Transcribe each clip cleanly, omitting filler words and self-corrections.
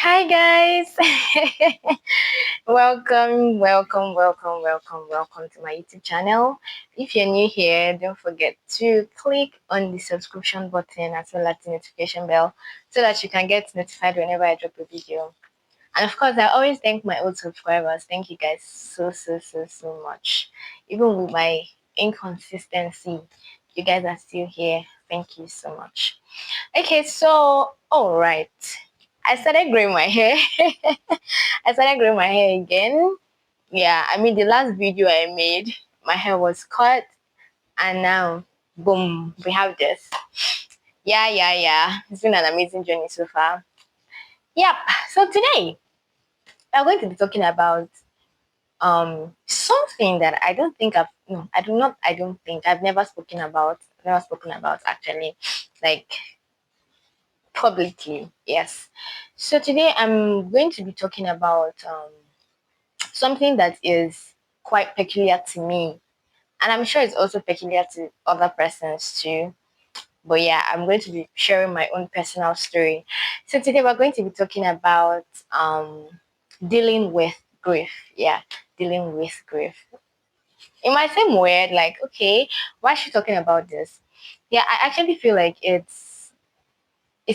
Hi guys. Welcome to my YouTube channel. If you're new here, don't forget to click on the subscription button as well as the notification bell so that you can get notified whenever I drop a video. And of course, I always thank my old subscribers. Thank you guys so much. Even with my inconsistency, you guys are still here. Thank you so much. Okay, so all right. I started growing my hair. I started growing my hair again. Yeah, I mean the last video I made, my hair was cut, and now boom, we have this. Yeah. It's been an amazing journey so far. Yep. So today we're going to be talking about something that I don't think I've no, I don't think I've never spoken about actually, like publicly. Yes. So today I'm going to be talking about something that is quite peculiar to me, and I'm sure it's also peculiar to other persons too. But yeah, I'm going to be sharing my own personal story. So today we're going to be talking about dealing with grief. Yeah, dealing with grief. It might seem weird, like, okay, why is she talking about this? Yeah, I actually feel like it's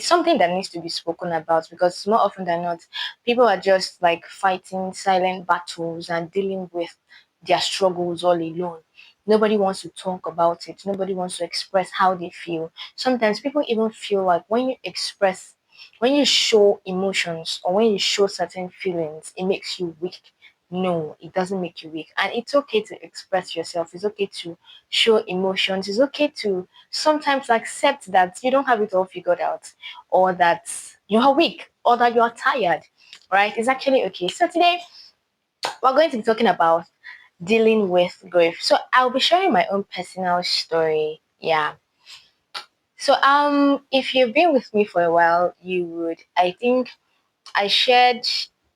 something that needs to be spoken about because more often than not, people are just like fighting silent battles and dealing with their struggles all alone. Nobody wants to talk about it. Nobody wants to express how they feel. Sometimes people even feel like when you show emotions or when you show certain feelings, it makes you weak. No, it doesn't make you weak. And it's okay to express yourself. It's okay to show emotions. It's okay to sometimes accept that you don't have it all figured out or that you are weak or that you are tired, right? It's actually okay. So today we're going to be talking about dealing with grief. So I'll be sharing my own personal story. Yeah. So if you've been with me for a while, you would I think I shared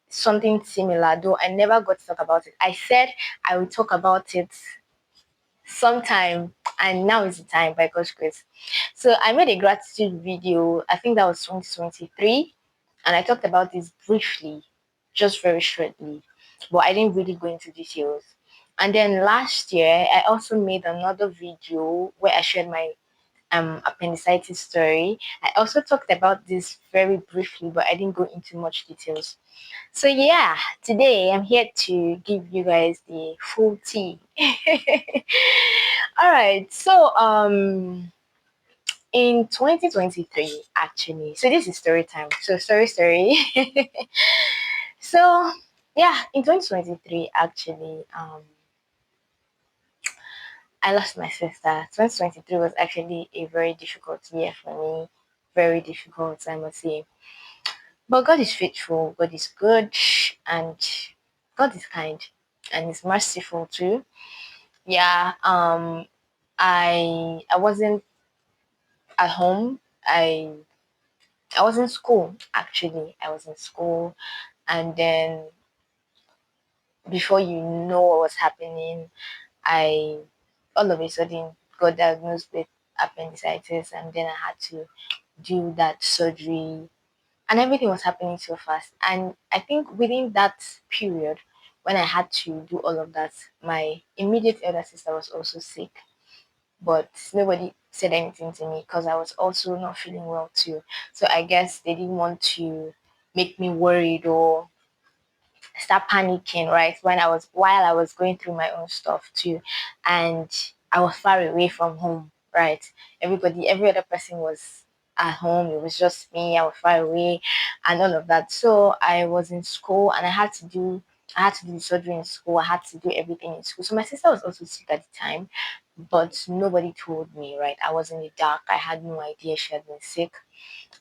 something similar, though I never got to talk about it. I said I will talk about it sometime, and now is the time by God's grace. So I made a gratitude video, I think that was 2023, and I talked about this briefly, just very shortly, but I didn't really go into details. And then last year, I also made another video where I shared my appendicitis story. I also talked about this very briefly, but I didn't go into much details. So yeah, today I'm here to give you guys the full tea. All right. So in 2023 actually. So this is story time. So story. So yeah, in 2023 actually I lost my sister. 2023 was actually a very difficult year for me. Very difficult, I must say. But God is faithful, God is good, and God is kind and is merciful too. Yeah, I wasn't at home. I was in school actually. I was in school, and then before you know what was happening, I all of a sudden got diagnosed with appendicitis, and then I had to do that surgery, and everything was happening so fast. And I think within that period, when I had to do all of that, my immediate elder sister was also sick, but nobody said anything to me because I was also not feeling well too. So I guess they didn't want to make me worried or start panicking, right? While I was going through my own stuff too, and I was far away from home, right? Every other person was at home. It was just me. I was far away, and all of that. So I was in school, and I had to do the surgery in school. I had to do everything in school. So my sister was also sick at the time, but nobody told me, right? I was in the dark. I had no idea she had been sick.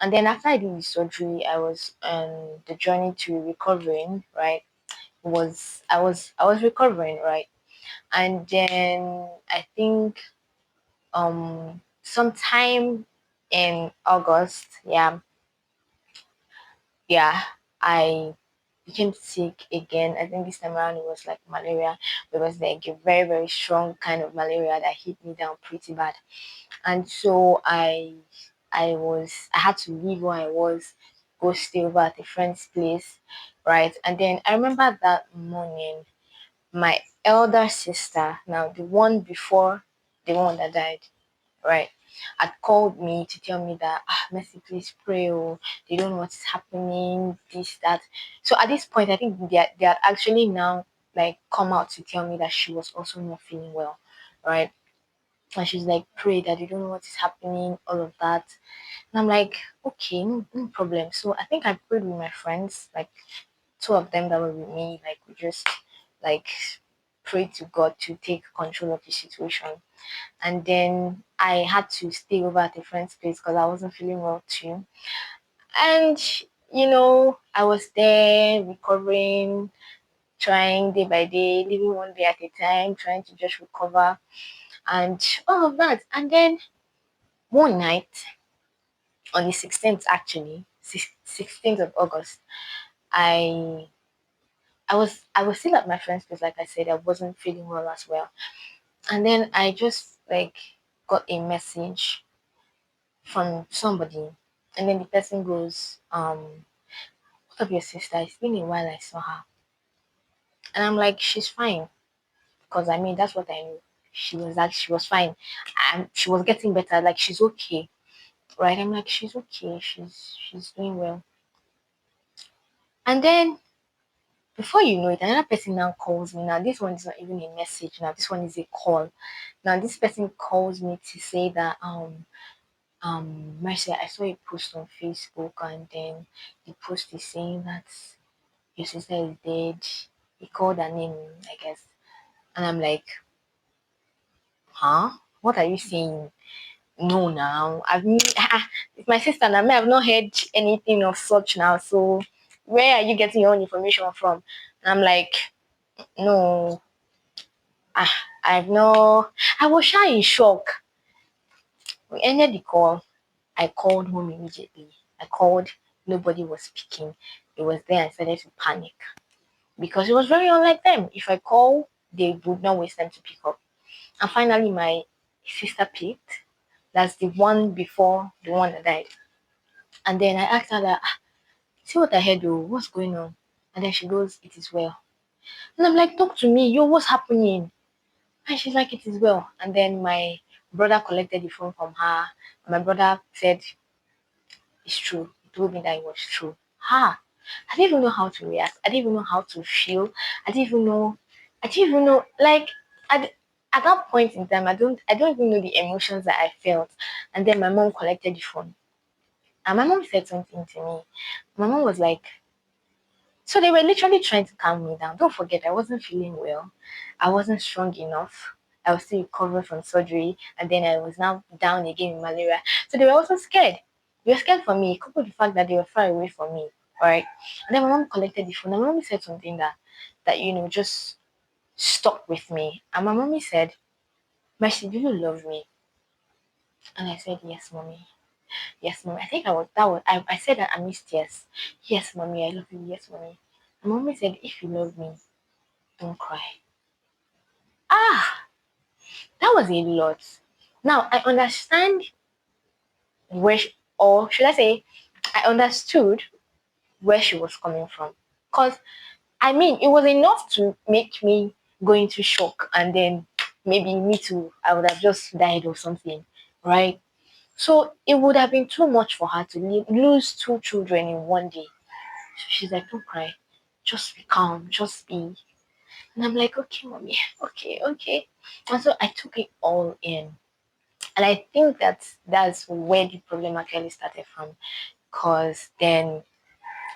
And then after I did the surgery, I was on the journey to recovering, right? I was recovering, right? And then I think sometime in August, yeah, I became sick again. I think this time around it was like malaria. It was like a very, very strong kind of malaria that hit me down pretty bad. And so I had to leave where I was, go stay over at a friend's place, right? And then I remember that morning, my elder sister, now the one before the one that died, right, had called me to tell me that, Mercy, please pray. Oh, they don't know what is happening, this, that. So at this point, I think they had actually now like come out to tell me that she was also not feeling well, right? And she's like, pray that you don't know what is happening, all of that. And I'm like, okay, no problem. So I think I prayed with my friends, like two of them that were with me, like we just like prayed to God to take control of the situation. And then I had to stay over at a friend's place because I wasn't feeling well too. And I was there recovering, trying day by day, living one day at a time, trying to just recover and all of that. And then one night, on the 16th actually, 16th of August, I I was still at my friend's place, like I said, I wasn't feeling well as well. And then I just like got a message from somebody, and then the person goes, what of your sister? It's been a while I saw her. And I'm like, she's fine. Because I mean that's what I knew. She was fine. And she was getting better, like she's okay. Right? I'm like, she's okay, she's doing well. And then before you know it, another person now calls me. Now, this one is not even a message. Now, this one is a call. Now, this person calls me to say that, Mercy, I saw a post on Facebook, and then the post is saying that your sister is dead. He called her name, I guess. And I'm like, huh? What are you saying? No, now. It's my sister, and I have not heard anything of such now. So, where are you getting your own information from? And I'm like, no, Ah, I've no. I was shy in shock. We ended the call. I called home immediately. I called. Nobody was speaking. It was there. I started to panic because it was very unlike them. If I call, they would not waste time to pick up. And finally, my sister picked. That's the one before the one that died. And then I asked her that, see what I heard, oh, what's going on? And then she goes, it is well. And I'm like, talk to me, yo, what's happening? And she's like, it is well. And then my brother collected the phone from her. My brother said, it's true. He told me that it was true. Ha! I didn't even know how to react. I didn't even know how to feel. I didn't even know. I didn't even know. Like, at that point in time, I don't even know the emotions that I felt. And then my mom collected the phone. And my mom said something to me. My mom was like, so they were literally trying to calm me down. Don't forget, I wasn't feeling well. I wasn't strong enough. I was still recovering from surgery, and then I was now down again in malaria. So they were also scared. They were scared for me, coupled with the fact that they were far away from me. All right. And then my mom collected the phone. And my mom said something that just stuck with me. And my mommy said, Mercy, do you love me? And I said, yes, mommy. Yes, mommy. I think I said that I missed yes. Yes, mommy, I love you. Yes, mommy. And mommy said, if you love me, don't cry. Ah, that was a lot. Now I understand where, or should I say, I understood where she was coming from. Because, I mean, it was enough to make me go into shock, and then maybe me too, I would have just died or something, right? So it would have been too much for her to lose two children in one day. So she's like, don't cry. Just be calm. Just be. And I'm like, okay, mommy. Okay, okay. And so I took it all in. And I think that's where the problem actually started from. Because then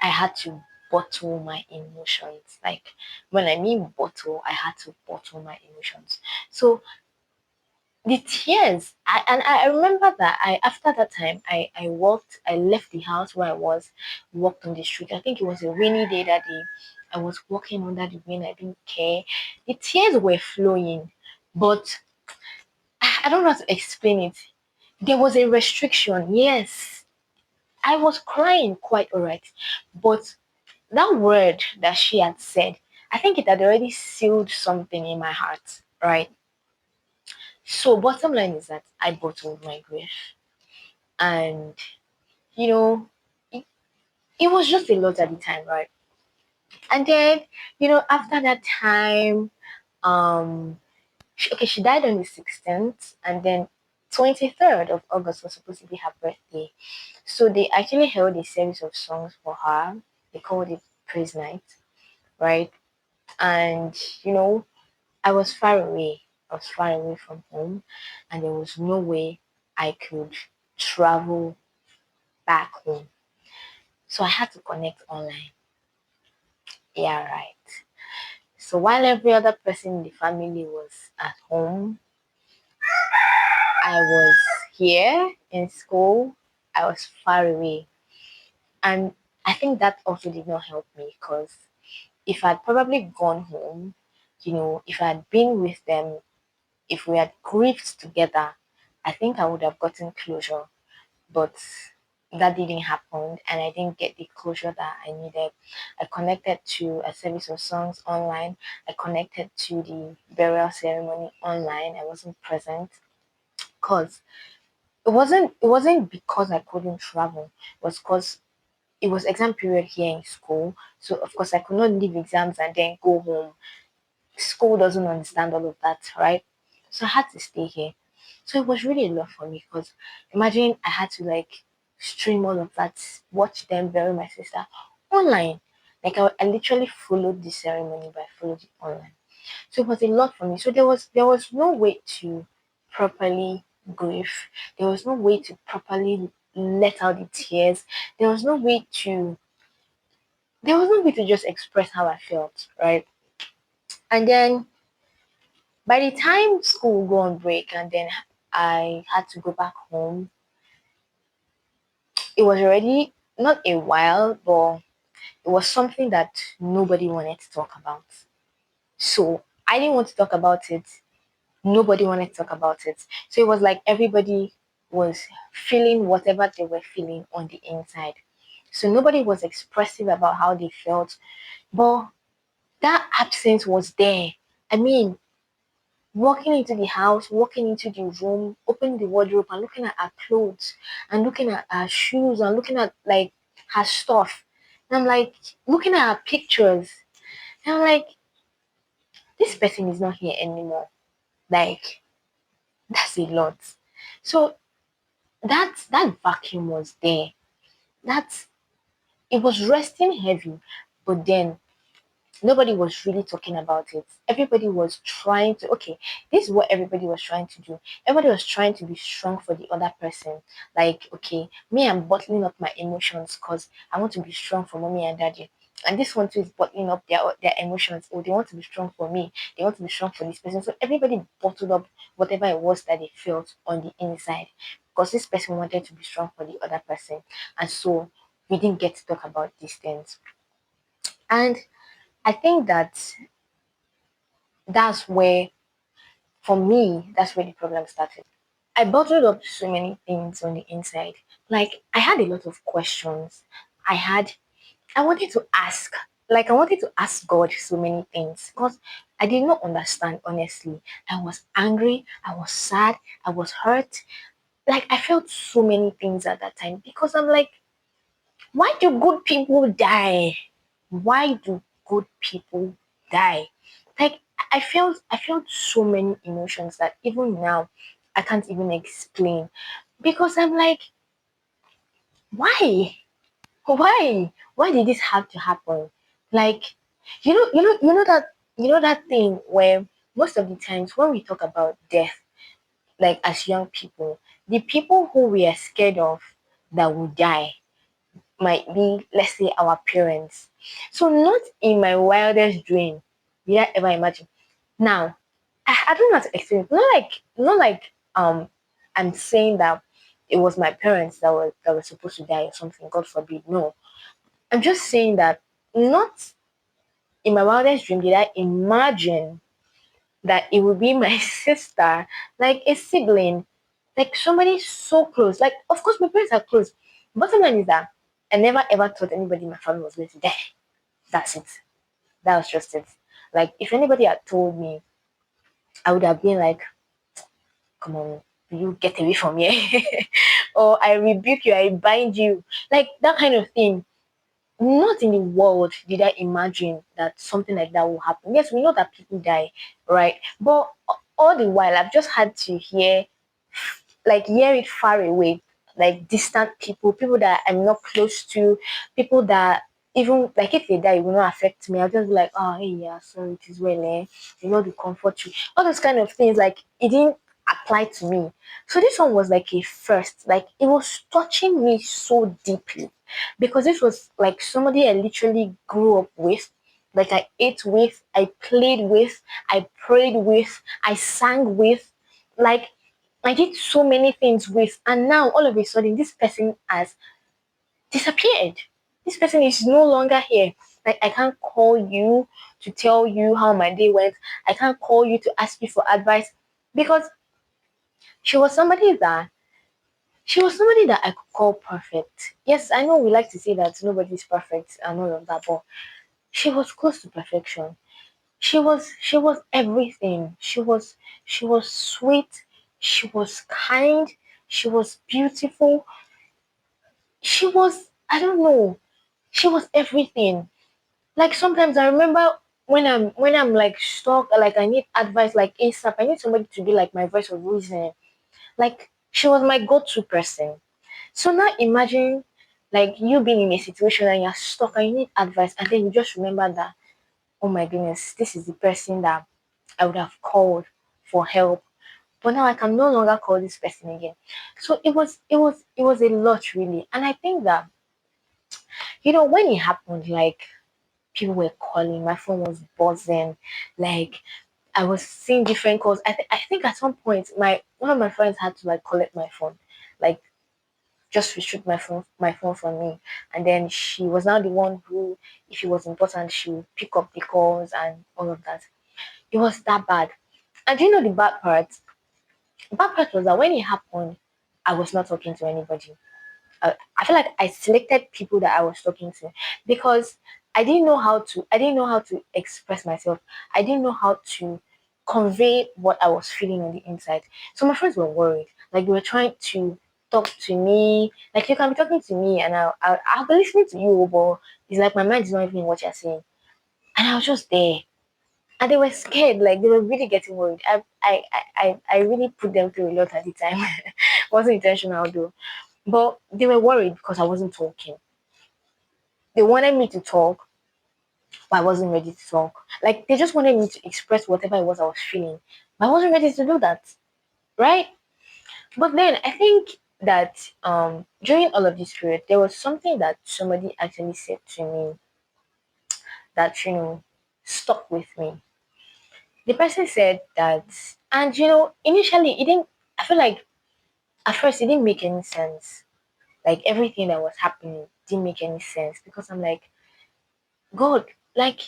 I had to bottle my emotions. Like when I mean bottle, I had to bottle my emotions. So the tears, I remember that I after that time I left the house where I was, walked on the street. I think it was a rainy day that day. I was walking under the rain, I didn't care. The tears were flowing, but I don't know how to explain it. There was a restriction, yes. I was crying quite alright, but that word that she had said, I think it had already sealed something in my heart, right? So, bottom line is that I bottled my grief, and you know, it was just a lot at the time, right? And then, after that time, um, she died on the 16th, and then 23rd of August was supposed to be her birthday. So they actually held a series of songs for her. They called it Praise Night, right? And, I was far away. I was far away from home, and there was no way I could travel back home. So I had to connect online. Yeah, right. So while every other person in the family was at home, I was here in school. I was far away. And I think that also did not help me because if I'd probably gone home, if I had been with them, if we had grieved together, I think I would have gotten closure. But that didn't happen and I didn't get the closure that I needed. I connected to a service of songs online. I connected to the burial ceremony online. I wasn't present because it wasn't because I couldn't travel. It was because it was exam period here in school. So of course I could not leave exams and then go home. School doesn't understand all of that, right? So I had to stay here. So it was really a lot for me because imagine I had to like stream all of that, watch them bury my sister online. Like I literally followed the ceremony, but I followed it online. So it was a lot for me. So there was no way to properly grieve. There was no way to properly let out the tears. There was no way to there was no way to just express how I felt, right? And then by the time school would go on break and then I had to go back home, it was already not a while, but it was something that nobody wanted to talk about. So I didn't want to talk about it. Nobody wanted to talk about it. So it was like everybody was feeling whatever they were feeling on the inside. So nobody was expressive about how they felt, but that absence was there. I mean, walking into the house, walking into the room, opening the wardrobe and looking at her clothes and looking at her shoes and looking at like her stuff. And I'm like looking at her pictures. And I'm like, this person is not here anymore. Like, that's a lot. So that vacuum was there. That it was resting heavy, but then nobody was really talking about it. Everybody was trying to, okay, this is what everybody was trying to do. Everybody was trying to be strong for the other person. Like, okay, me, I'm bottling up my emotions because I want to be strong for mommy and daddy. And this one too is bottling up their emotions. Oh, they want to be strong for me. They want to be strong for this person. So everybody bottled up whatever it was that they felt on the inside. Because this person wanted to be strong for the other person. And so we didn't get to talk about these things. And I think that that's where, for me, that's where the problem started. I bottled up so many things on the inside. Like, I had a lot of questions. I had, I wanted to ask, I wanted to ask God so many things because I did not understand, honestly. I was angry, I was sad, I was hurt. Like, I felt so many things at that time because I'm like, why do good people die? Why do good people die? Like I felt so many emotions that even now I can't even explain because I'm like, why? Why did this have to happen? Like, you know that thing where most of the times when we talk about death, like as young people, the people who we are scared of that will die might be, let's say, our parents. So not in my wildest dream did I ever imagine. Now, I don't know how to explain it. Not like I'm saying that it was my parents that were supposed to die or something, God forbid. No. I'm just saying that not in my wildest dream did I imagine that it would be my sister, like a sibling, like somebody so close. Like, of course, my parents are close. Bottom line is that I never ever thought anybody in my family was going to die. That's it. That was just it. Like, if anybody had told me, I would have been like, come on, you get away from here. Or I rebuke you, I bind you. Like, that kind of thing. not in the world did I imagine that something like that will happen. Yes, we know that people die, right? But all the while, I've just had to hear it far away, like distant people, people that I'm not close to, people that even like if they die, it will not affect me. I'll just be like, oh, hey, yeah, sorry, it is well, eh? You know, to comfort you. All those kind of things, like it didn't apply to me. So this one was like a first, like it was touching me so deeply because this was like somebody I literally grew up with. Like I ate with, I played with, I prayed with, I sang with. Like I did so many things with, and now all of a sudden, this person has disappeared. This person is no longer here. Like, I can't call you to tell you how my day went. I can't call you to ask you for advice because she was somebody that she was somebody that I could call perfect. Yes, I know we like to say that nobody's perfect and all of that, but she was close to perfection. She was everything. She was sweet, she was kind, she was beautiful, she was, I don't know, she was everything. Like sometimes I remember when I'm like stuck, like I need advice like ASAP. I need somebody to be like my voice of reason. Like she was my go-to person. So now imagine like you being in a situation and you're stuck and you need advice and then you just remember that, oh my goodness, this is the person that I would have called for help. But now I can no longer call this person again. So it was a lot really. And I think that, when it happened, like people were calling, my phone was buzzing, like I was seeing different calls. I think at some point my one of my friends had to like collect my phone, like just restrict my phone from me. And then she was now the one who, if it was important, she would pick up the calls and all of that. It was that bad. And do you know the bad part? The bad part was that when it happened, I was not talking to anybody. I feel like I selected people that I was talking to because I didn't know how to express myself. I didn't know how to convey what I was feeling on the inside. So my friends were worried. Like they were trying to talk to me. Like you can be talking to me and I'll be listening to you, but it's like my mind is not even in what you're saying. And I was just there. And they were scared, like they were really getting worried. I really put them through a lot at the time. Wasn't intentional though. But they were worried because I wasn't talking. They wanted me to talk, but I wasn't ready to talk. Like they just wanted me to express whatever it was I was feeling. But I wasn't ready to do that. Right? But then I think that during all of this period, there was something that somebody actually said to me that, stuck with me. The person said that, and initially it didn't, I feel like at first it didn't make any sense. Like everything that was happening didn't make any sense because I'm like, God, like,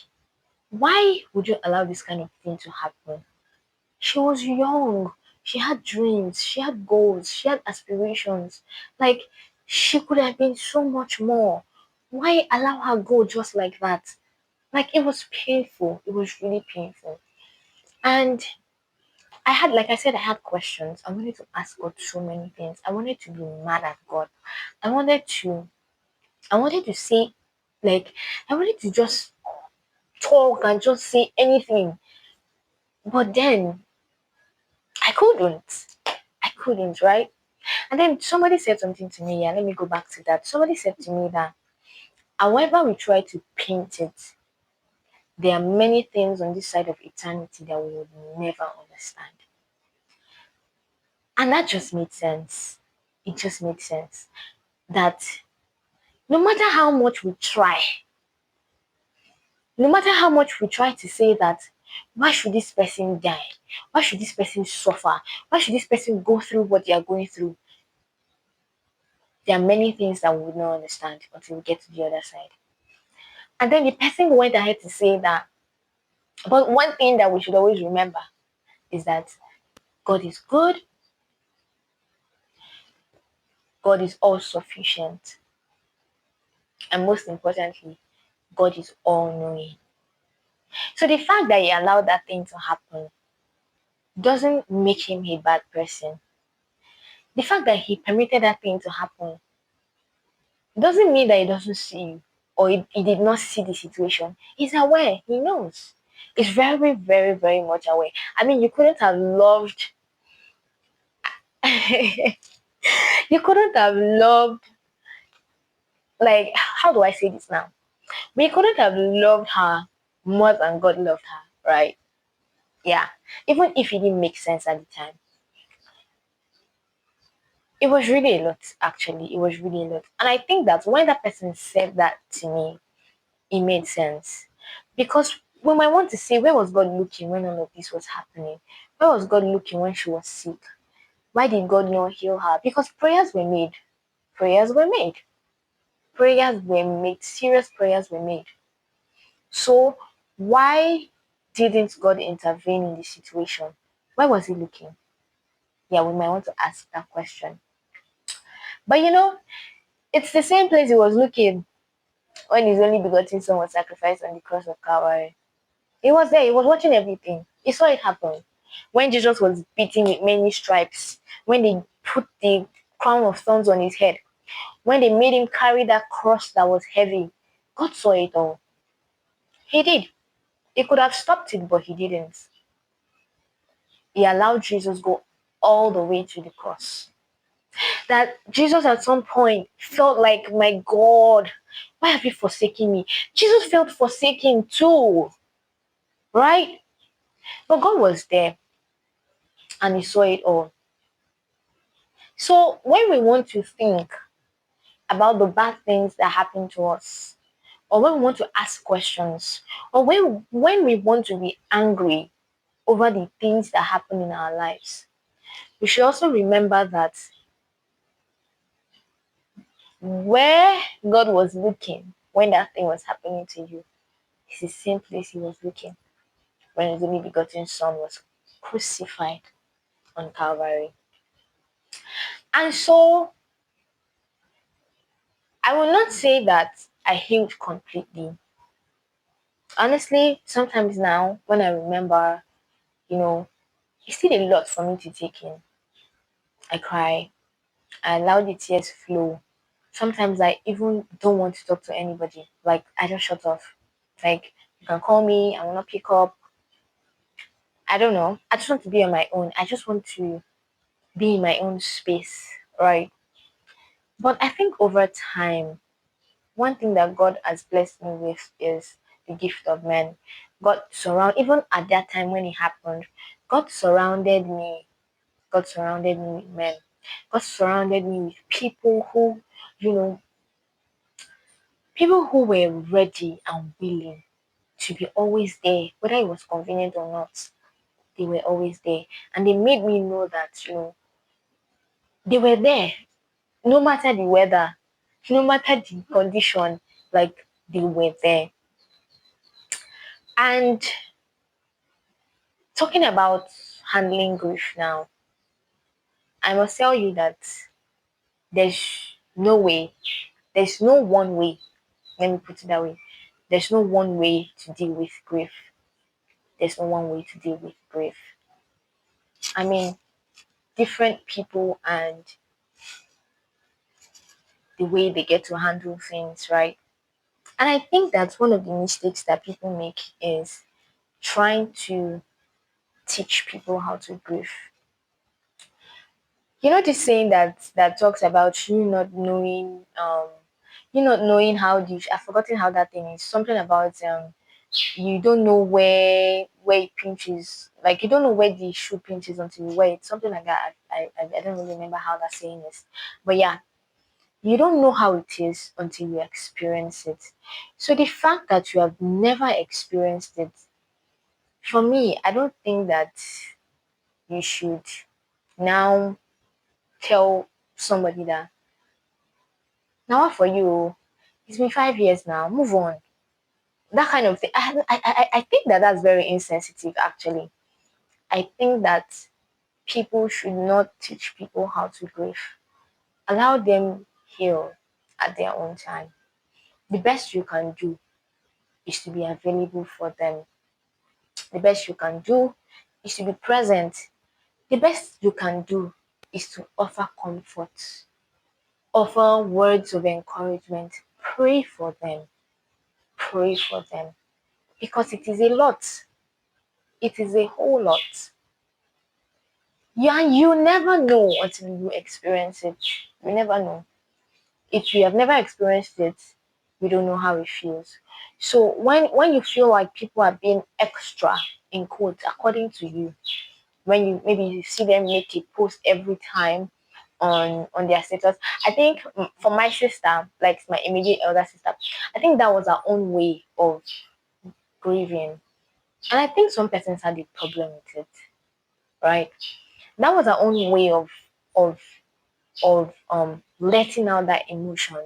why would you allow this kind of thing to happen? She was young. She had dreams. She had goals. She had aspirations. Like, she could have been so much more. Why allow her go just like that? Like, it was painful. It was really painful. And like I said, I had questions. I wanted to ask God so many things. I wanted to be mad at God. I wanted to, I wanted to say, like, I wanted to just talk and just say anything. But then I couldn't. I couldn't, right? And then somebody said something to me, and let me go back to that. Somebody said to me that however we try to paint it, there are many things on this side of eternity that we would never understand. And that just made sense. It just made sense that no matter how much we try, no matter how much we try to say that, why should this person die? Why should this person suffer? Why should this person go through what they are going through? There are many things that we would not understand until we get to the other side. And then the person went ahead to say that, but one thing that we should always remember is that God is good, God is all sufficient, and most importantly, God is all knowing. So the fact that he allowed that thing to happen doesn't make him a bad person. The fact that he permitted that thing to happen doesn't mean that he doesn't see you or he did not see the situation. He's aware. He knows. He's very, very, very much aware. I mean, you couldn't have loved. You couldn't have loved, like, how do I say this now? We couldn't have loved her more than God loved her, right? Yeah. Even if it didn't make sense at the time. It was really a lot, actually. It was really a lot. And I think that when that person said that to me, it made sense. Because we might want to say, where was God looking when all of this was happening? Where was God looking when she was sick? Why did God not heal her? Because prayers were made. Prayers were made. Prayers were made. Serious prayers were made. So why didn't God intervene in the situation? Why was he looking? Yeah, we might want to ask that question. But it's the same place he was looking when his only begotten son was sacrificed on the cross of Calvary. He was there, he was watching everything. He saw it happen. When Jesus was beaten with many stripes, when they put the crown of thorns on his head, when they made him carry that cross that was heavy, God saw it all. He did. He could have stopped it, but he didn't. He allowed Jesus go all the way to the cross. That Jesus at some point felt like, my God, why have you forsaken me? Jesus felt forsaken too, right? But God was there and he saw it all. So when we want to think about the bad things that happen to us, or when we want to ask questions, or when we want to be angry over the things that happen in our lives, we should also remember that where God was looking when that thing was happening to you is the same place he was looking when his only begotten son was crucified on Calvary. And so I will not say that I healed completely. Honestly, sometimes now when I remember, it's still a lot for me to take in. I cry, I allow the tears flow. Sometimes I even don't want to talk to anybody. Like, I just shut off. Like, you can call me, I will not pick up. I don't know. I just want to be on my own. I just want to be in my own space, right? But I think over time, one thing that God has blessed me with is the gift of men. Even at that time when it happened, God surrounded me. God surrounded me with men. God surrounded me with you know, people who were ready and willing to be always there, whether it was convenient or not. They were always there. And they made me know that, they were there no matter the weather, no matter the condition, like they were there. And talking about handling grief now, I must tell you that there's no way, there's no one way, let me put it that way. There's no one way to deal with grief. There's no one way to deal with grief. I mean, different people and the way they get to handle things, right? And I think that's one of the mistakes that people make is trying to teach people how to grieve. This saying that talks about you not knowing how the I've forgotten how that thing is. Something about you don't know where it pinches, like you don't know where the shoe pinches until you wear it. Something like that. I don't really remember how that saying is. But yeah, you don't know how it is until you experience it. So the fact that you have never experienced it, for me, I don't think that you should now tell somebody that, now what for you? It's been 5 years now. Move on. That kind of thing. I think that that's very insensitive. Actually, I think that people should not teach people how to grieve. Allow them heal at their own time. The best you can do is to be available for them. The best you can do is to be present. The best you can do is to offer comfort, offer words of encouragement, pray for them. pray for them because it is a lot. It is a whole lot. Yeah, you never know until you experience it. You never know. If you have never experienced it, you don't know how it feels. So when you feel like people are being extra in quotes according to you, when you maybe you see them make a post every time on their status, I think for my sister, like my immediate elder sister, I think that was her own way of grieving. And I think some persons had a problem with it, right? That was her own way of letting out that emotion,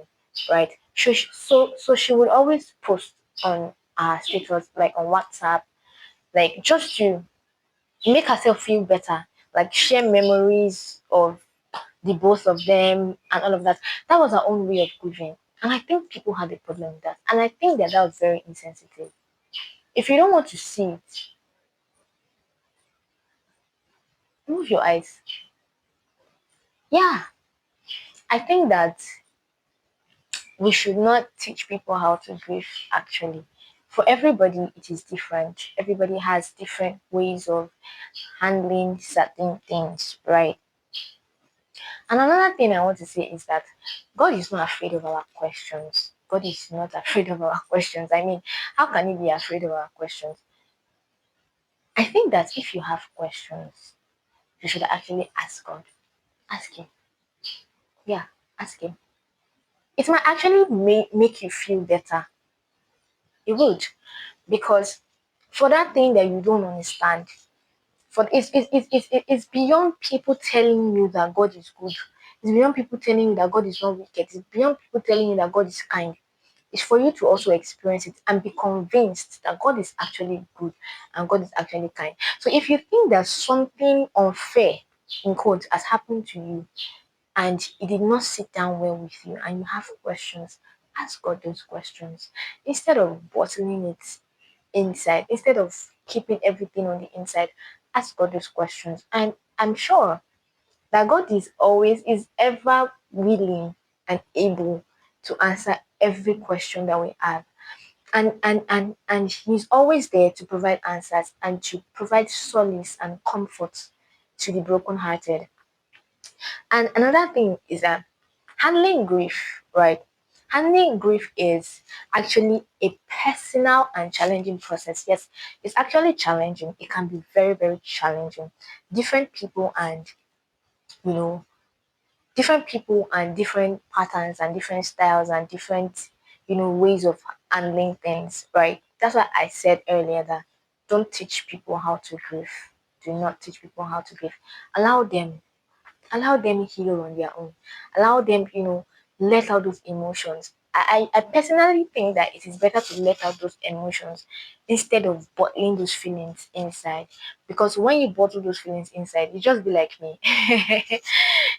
right? So she would always post on her status, like on WhatsApp, like just to make herself feel better, like share memories of the both of them and all of that. That was her own way of grieving. And I think people had a problem with that. And I think that that was very insensitive. If you don't want to see it, move your eyes. Yeah, I think that we should not teach people how to grieve actually. For everybody, it is different. Everybody has different ways of handling certain things, right? And another thing I want to say is that God is not afraid of our questions. God is not afraid of our questions. I mean, how can He be afraid of our questions? I think that if you have questions, you should actually ask God. Ask Him. Yeah, ask Him. It might actually make you feel better. It would. Because for that thing that you don't understand, for it's beyond people telling you that God is good. It's beyond people telling you that God is not wicked. It's beyond people telling you that God is kind. It's for you to also experience it and be convinced that God is actually good and God is actually kind. So if you think that something unfair in quotes has happened to you and it did not sit down well with you and you have questions, ask God those questions instead of bottling it inside, instead of keeping everything on the inside. Ask God those questions, and I'm sure that God is ever willing and able to answer every question that we have, and He's always there to provide answers and to provide solace and comfort to the brokenhearted. And another thing is that handling grief, right? Handling grief is actually a personal and challenging process. Yes, it's actually challenging. It can be very, very challenging. Different people and you know, different people and different patterns and different styles and different, ways of handling things, right? That's why I said earlier that don't teach people how to grieve. Do not teach people how to grieve. Allow them allow them heal on their own. Allow them, let out those emotions. I personally think that it is better to let out those emotions instead of bottling those feelings inside. Because when you bottle those feelings inside, you just be like me.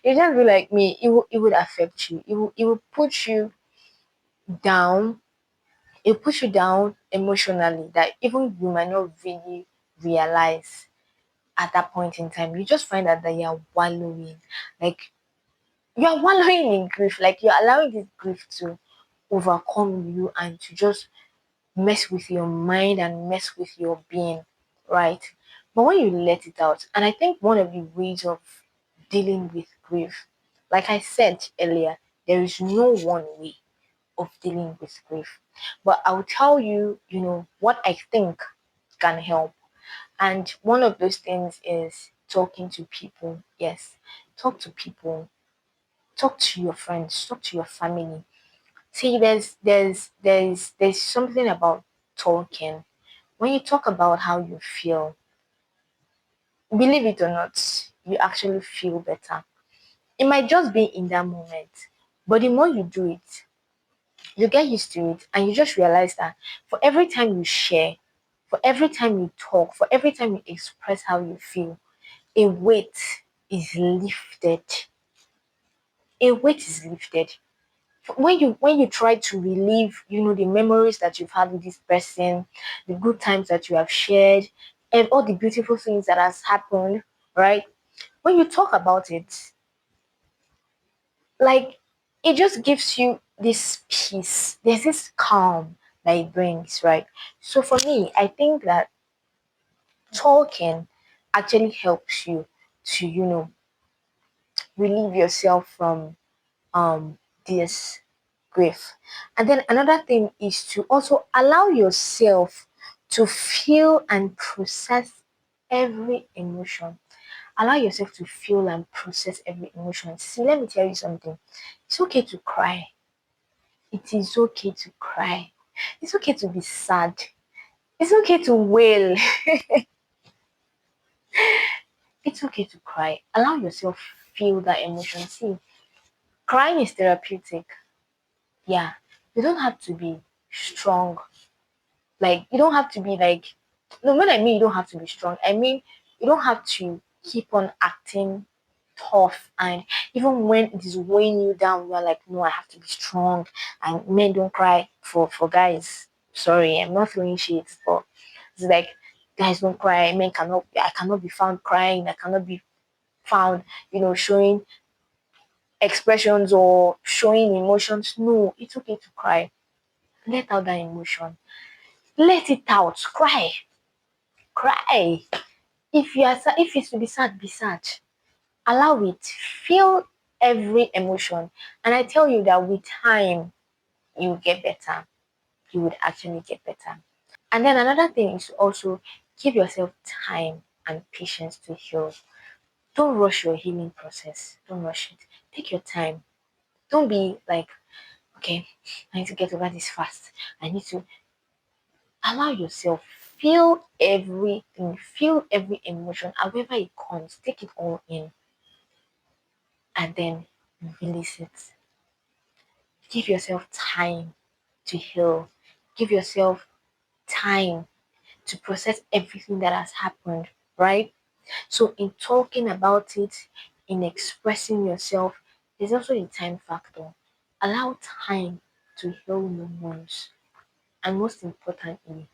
You just be like me. It would affect you. It will put you down. It will put you down emotionally that even you might not really realize at that point in time. You just find out that you're wallowing. Like you're wallowing in grief, like you're allowing this grief to overcome you and to just mess with your mind and mess with your being, right? But when you let it out, and I think one of the ways of dealing with grief, like I said earlier, there is no one way of dealing with grief. But I'll tell you, what I think can help. And one of those things is talking to people. Yes, talk to people, talk to your friends, talk to your family. See, there's something about talking. When you talk about how you feel, believe it or not, you actually feel better. It might just be in that moment, but the more you do it, you get used to it, and you just realize that for every time you share, for every time you talk, for every time you express how you feel, a weight is lifted. A weight is lifted. When you try to relive, the memories that you've had with this person, the good times that you have shared, and all the beautiful things that has happened, right? When you talk about it, like it just gives you this peace. There's this calm that it brings, right? So for me, I think that talking actually helps you to, relieve yourself from this grief. And then another thing is to also allow yourself to feel and process every emotion. Allow yourself to feel and process every emotion. See, let me tell you something. It's okay to cry. It is okay to cry. It's okay to be sad. It's okay to wail. It's okay to cry. Allow yourself feel that emotion. See, crying is therapeutic. Yeah. You don't have to be strong. Like you don't have to be like no, when I mean you don't have to be strong, I mean you don't have to keep on acting tough, and even when it is weighing you down, you're like, no, I have to be strong. And men don't cry for guys. Sorry, I'm not throwing shades, but it's like guys don't cry, men cannot I cannot be found crying, I cannot be found, showing expressions or showing emotions. No, it's okay to cry. Let out that emotion. Let it out. Cry. Cry. If you are sad, if it's to be sad, be sad. Allow it. Feel every emotion. And I tell you that with time, you will get better. You would actually get better. And then another thing is to also give yourself time and patience to heal. Don't rush your healing process. Don't rush it. Take your time. Don't be like, okay, I need to get over this fast. I need to allow yourself. Feel everything. Feel every emotion. However it comes. Take it all in and then release it. Give yourself time to heal. Give yourself time to process everything that has happened, right? So, in talking about it, in expressing yourself, there's also a time factor. Allow time to heal your wounds. And most importantly,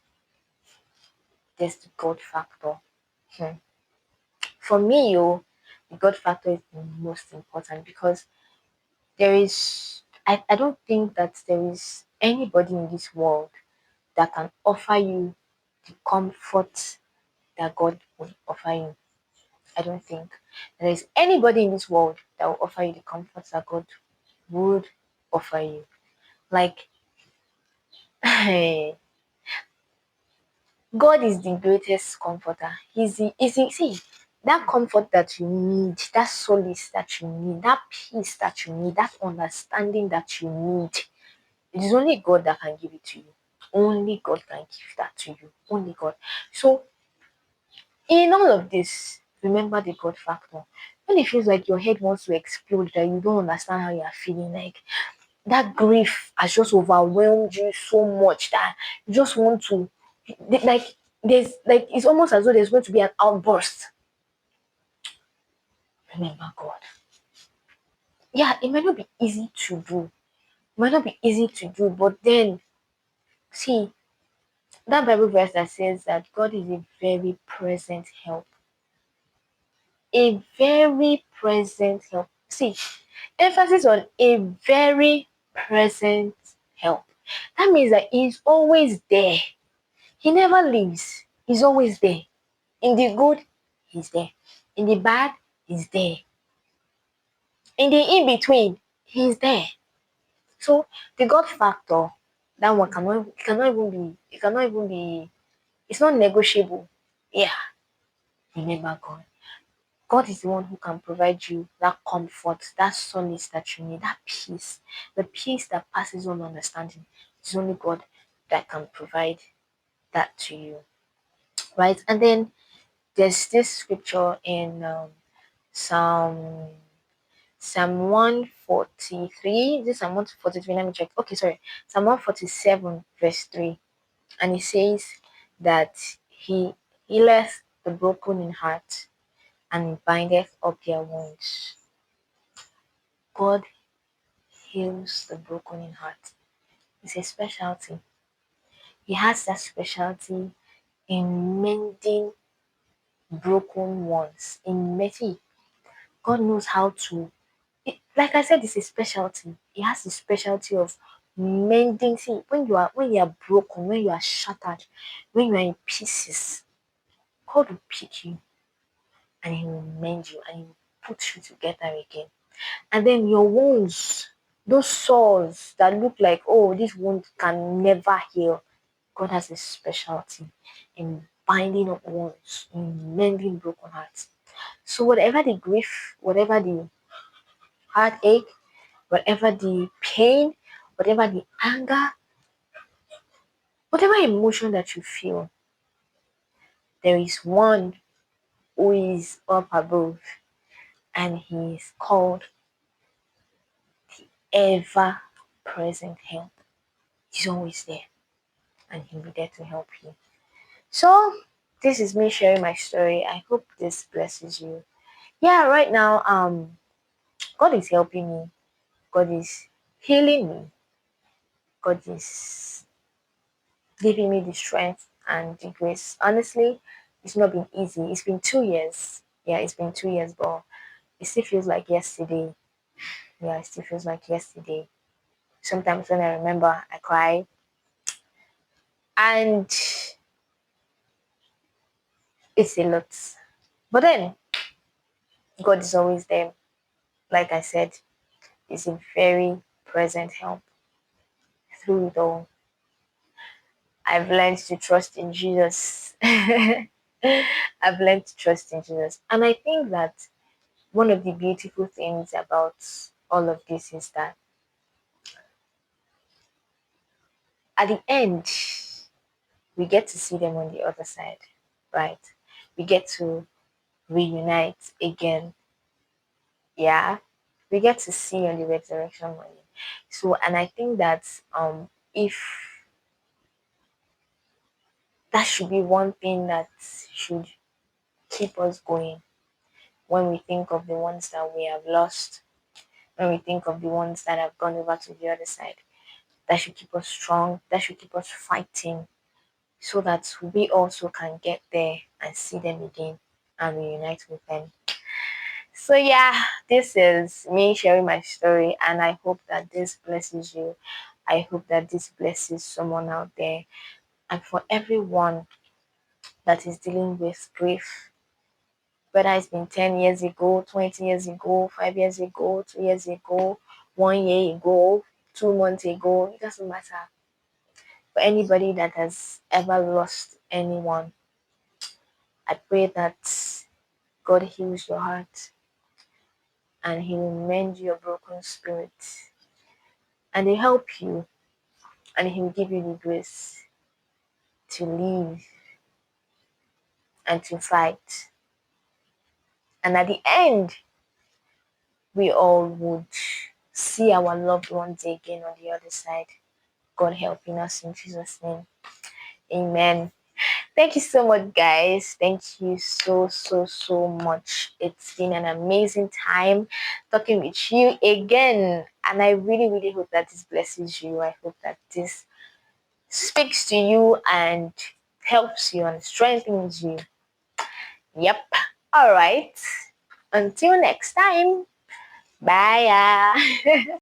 there's the God factor. Hmm. For me, the God factor is the most important because I don't think that there is anybody in this world that can offer you the comfort that God will offer you. I don't think there is anybody in this world that will offer you the comfort that God would offer you. Like, God is the greatest comforter. See, that comfort that you need, that solace that you need, that peace that you need, that understanding that you need. It is only God that can give it to you. Only God can give that to you. Only God. So, in all of this, remember the God factor. When it feels like your head wants to explode, that you don't understand how you are feeling, like that grief has just overwhelmed you so much that you just want to, like, there's like, it's almost as though there's going to be an outburst. Remember God. Yeah, it might not be easy to do. It might not be easy to do, but then, see, that Bible verse that says that God is a very present help. A very present help. See, emphasis on a very present help. That means that He's always there. He never leaves. He's always there. In the good, He's there. In the bad, He's there. In the in between, He's there. So the God factor, that one cannot even be. It cannot even be. It's not negotiable. Yeah. Remember God. God is the one who can provide you that comfort, that solace that you need, that peace, the peace that passes all understanding. It's only God that can provide that to you, right? And then there's this scripture in Psalm Psalm 143. This Psalm 143. Let me check. Okay, sorry. Psalm 147, verse 3, and it says that He healeth the broken in heart and He bindeth up their wounds. God heals the broken in heart. It's a specialty. He has that specialty in mending broken ones. In mercy, God knows how to. Like I said, it's a specialty. He has the specialty of mending. See, when you are broken, when you are shattered, when you are in pieces, God will pick you and He will mend you and He will put you together again. And then your wounds, those sores that look like, oh, this wound can never heal, God has a specialty in binding up wounds, in mending broken hearts. So whatever the grief, whatever the heartache, whatever the pain, whatever the anger, whatever emotion that you feel, there is one who is up above, and He is called ever present help. He's always there, and He'll be there to help you. So this is me sharing my story. I hope this blesses you. Yeah, right now, God is helping me. God is healing me. God is giving me the strength and the grace. Honestly, it's not been easy. It's been 2 years. Yeah, it's been 2 years, but it still feels like yesterday. Yeah, it still feels like yesterday. Sometimes when I remember, I cry. And it's a lot. But then, God is always there. Like I said, He's a very present help through it all. I've learned to trust in Jesus. I've learned to trust in Jesus. And I think that one of the beautiful things about all of this is that at the end, we get to see them on the other side, right? We get to reunite again. Yeah. We get to see on the resurrection morning. So, and I think that if that should be one thing that should keep us going when we think of the ones that we have lost, when we think of the ones that have gone over to the other side. That should keep us strong, that should keep us fighting so that we also can get there and see them again and reunite with them. So, yeah, this is me sharing my story, and I hope that this blesses you. I hope that this blesses someone out there. And for everyone that is dealing with grief, whether it's been 10 years ago, 20 years ago, 5 years ago, 2 years ago, 1 year ago, 2 months ago, it doesn't matter. For anybody that has ever lost anyone, I pray that God heals your heart and He will mend your broken spirit and He'll help you and He will give you the grace to live and to fight. And at the end, we all would see our loved ones again on the other side. God helping us in Jesus' name. Amen. Thank you so much, guys. Thank you so much. It's been an amazing time talking with you again. And I really hope that this blesses you. I hope that this speaks to you and helps you and strengthens you. Yep. All right. Until next time. Bye.